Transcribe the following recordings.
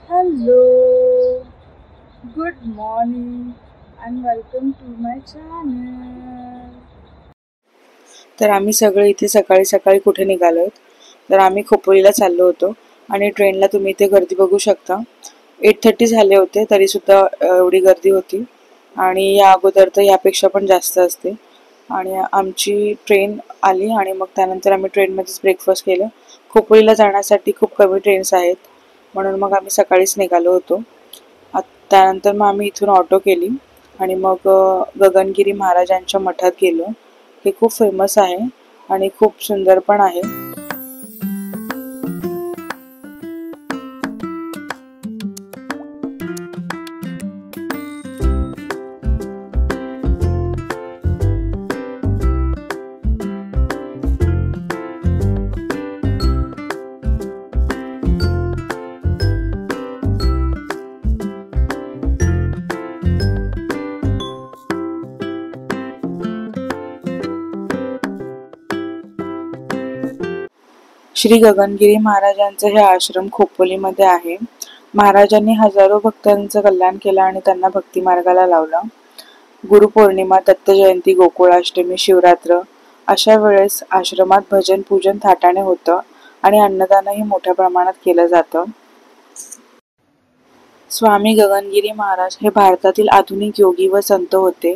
Hello, good morning and welcome to my channel. तर आम्ही सगळे इथे सकाळी सकाळी कुठे निघालोत, तर आम्ही खोपोलीला चाललो होतो आणि ट्रेनला तुम्ही इथे गर्दी बघू शकता. 8:30 झाले होते तरीसुद्धा एवढी गर्दी होती आणि या अगोदर तर यापेक्षा पण जास्त असते. आणि आमची ट्रेन आली आणि मग त्यानंतर आम्ही ट्रेनमध्येच ब्रेकफास्ट केलं. खोपोलीला जाण्यासाठी खूप कमी ट्रेन्स आहेत म्हणून मग आम्ही सकाळीच निघालो होतो. त्यानंतर मग आम्ही इथून ऑटो केली आणि मग गगनगिरी महाराजांच्या मठात गेलो. हे खूप फेमस आहे आणि खूप सुंदर पण आहे. श्री गगनगिरी महाराजांचं हे आश्रम खोपोलीमध्ये आहे. महाराजांनी हजारो भक्तांचं कल्याण केलं आणि त्यांना भक्ती मार्गाला लावलं. गुरुपौर्णिमा, दत्त जयंती, गोकुळाष्टमी, शिवरात्र अशा वेळेस आश्रमात भजन पूजन थाटाने होतं आणि अन्नदानही मोठ्या प्रमाणात केलं जातं. स्वामी गगनगिरी महाराज हे भारतातील आधुनिक योगी व संत होते.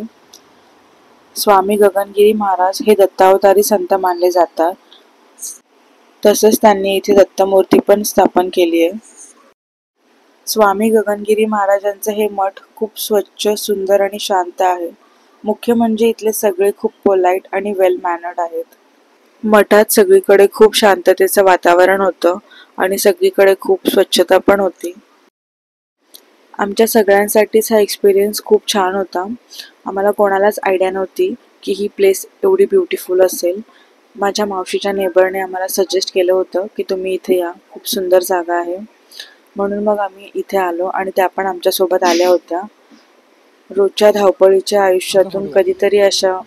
स्वामी गगनगिरी महाराज हे दत्तावतारी संत मानले जातात. तसंच त्यांनी इथे दत्तमूर्ती पण स्थापन केली आहे. स्वामी गगनगिरी महाराजांचं हे मठ खूप स्वच्छ, सुंदर आणि शांत आहे. मुख्य म्हणजे इथले सगळे खूप पोलाइट आणि वेल मॅनर्ड आहेत. मठात सगळीकडे खूप शांततेचं वातावरण होतं आणि सगळीकडे खूप स्वच्छता पण होती. आमच्या सगळ्यांसाठीच हा एक्सपिरियन्स खूप छान होता. आम्हाला कोणालाच आयडिया नव्हती की ही प्लेस एवढी ब्युटिफुल असेल. माझ्या मावशीच्या नेबरने आम्हाला सजेस्ट केलं होतं की तुम्ही इथे या, खूप सुंदर जागा आहे. म्हणून मग आम्ही इथे आलो आणि त्या पण आमच्यासोबत आल्या होत्या. रोजच्या धावपळीच्या आयुष्यातून कधीतरी अशा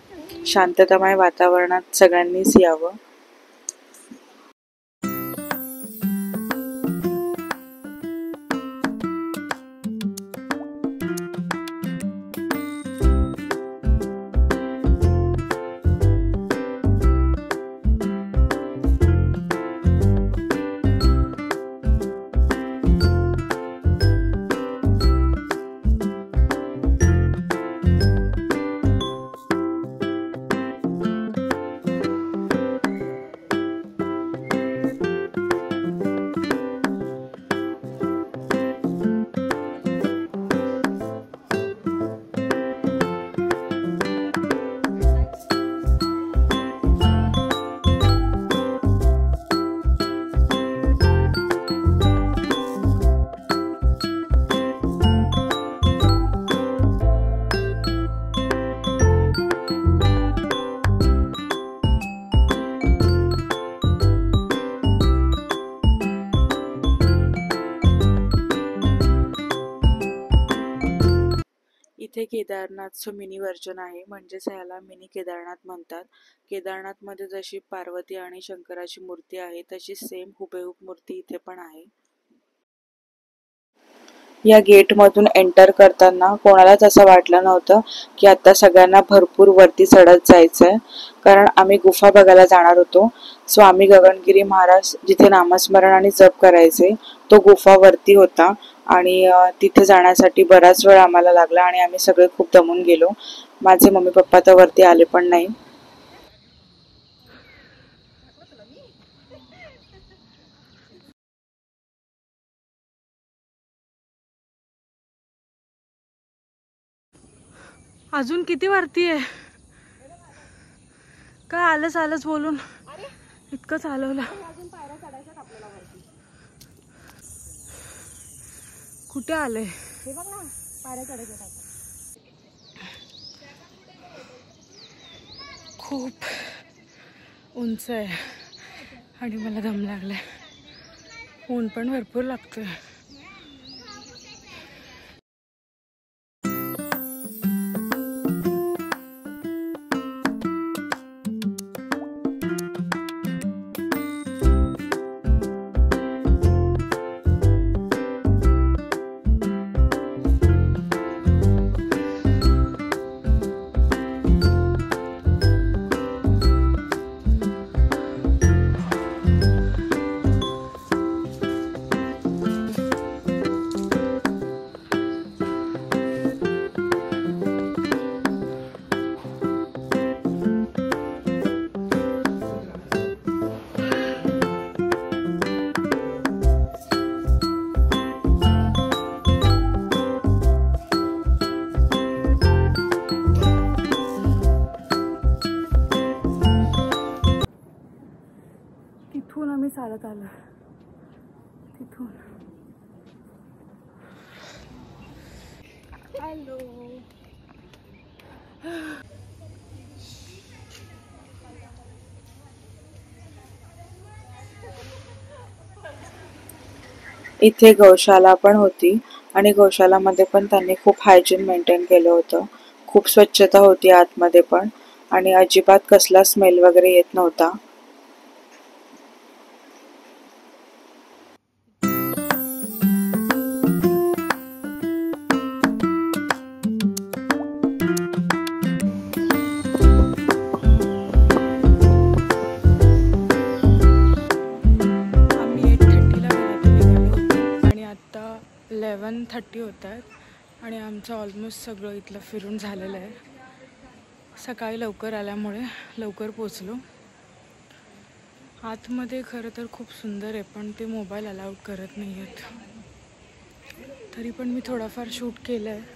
शांततामय वातावरणात सगळ्यांनीच यावं. इथे केदारनाथचं मिनी व्हर्जन आहे, म्हणजेच ह्याला मिनी केदारनाथ म्हणतात. केदारनाथमध्ये जशी पार्वती आणि शंकराची मूर्ती आहे तशी सेम हुबेहूब मूर्ती इथे पण आहे. या गेटमधून एंटर करताना कोणालाच असं वाटलं नव्हतं की आता सगळ्यांना भरपूर वरती चढत जायचंय, कारण आम्ही गुफा बघायला जाणार होतो. स्वामी गगनगिरी महाराज जिथे नामस्मरण आणि जप करायचे तो गुफा वरती होता आणि तिथे जाण्यासाठी बराच वेळ आम्हाला लागला आणि आम्ही सगळे खूप दमून गेलो. माझे मम्मी पप्पा तर वरती आले पण नाही. अजून किती वरती आहे का? आलंच बोलून इतकं चालवलं. कुठे आले हे बघ ना, पायऱ्या चढायच्या. खूप उंच आहे आणि मला दम लागलाय. ऊन पण भरपूर लागतोय. चालत आलं तिथून. हॅलो. इथे गौशाला पण होती आणि गौशालामध्ये पण त्यांनी खूप हायजीन मेंटेन केलं होतं. खूप स्वच्छता होती आतमध्ये पण आणि अजिबात कसला स्मेल वगैरे येत नव्हता. आम्ही 8:30ला घरातून निघालो होतो आणि आत्ता 11:30 होत आहेत आणि आमचं ऑलमोस्ट सगळं इथलं फिरून झालेलं आहे. सकाळी लवकर आल्यामुळे लवकर पोचलो. आतमध्ये खरं तर खूप सुंदर आहे पण ते मोबाईल अलाउड करत नाही आहेत. तरी पण मी थोडाफार शूट केलं आहे.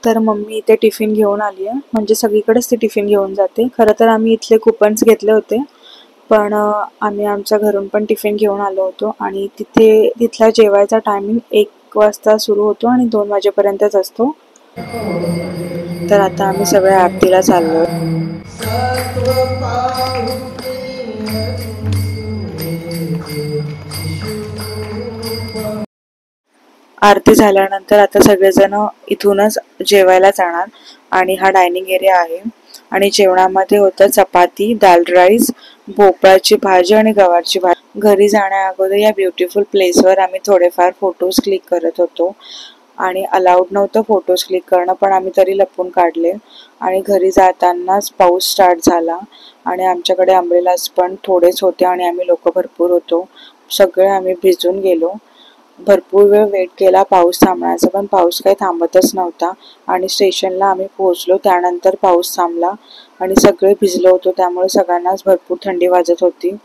तर मम्मी इथे टिफिन घेऊन आली आहे, म्हणजे सगळीकडेच ती टिफिन घेऊन जाते. खरं तर आम्ही इथले कुपन्स घेतले होते पण आम्ही आमच्या घरून पण टिफिन घेऊन आलो होतो आणि तिथला जेवायचा टायमिंग 1 वाजता सुरू होतो आणि 2 वाजेपर्यंतच असतो. तर आता आम्ही सगळे आरतीला चाललो. आरती झाल्यानंतर आता सगळेजण इथूनच जेवायला जाणार आणि हा डायनिंग एरिया आहे आणि जेवणामध्ये होतं चपाती, दाल राईस, भोपळ्याची भाजी आणि गवारची भाजी. घरी जाण्या अगोदर या ब्युटिफुल प्लेसवर आम्ही थोडेफार फोटोज क्लिक करत होतो आणि अलाउड नव्हतं फोटोज क्लिक करणं पण आम्ही तरी लपून काढले. आणि घरी जातानाच पाऊस स्टार्ट झाला आणि आमच्याकडे अम्ब्रेलाज पण थोडेच होते आणि आम्ही लोक भरपूर होतो. सगळे आम्ही भिजून गेलो. भरपूर वेळ वेट केला पाऊस थांबण्याचा पण पाऊस काही थांबतच नव्हता आणि स्टेशनला आम्ही पोहोचलो त्यानंतर पाऊस थांबला आणि सगळे भिजलो होतो त्यामुळे सगळ्यांनाच भरपूर थंडी वाजत होती.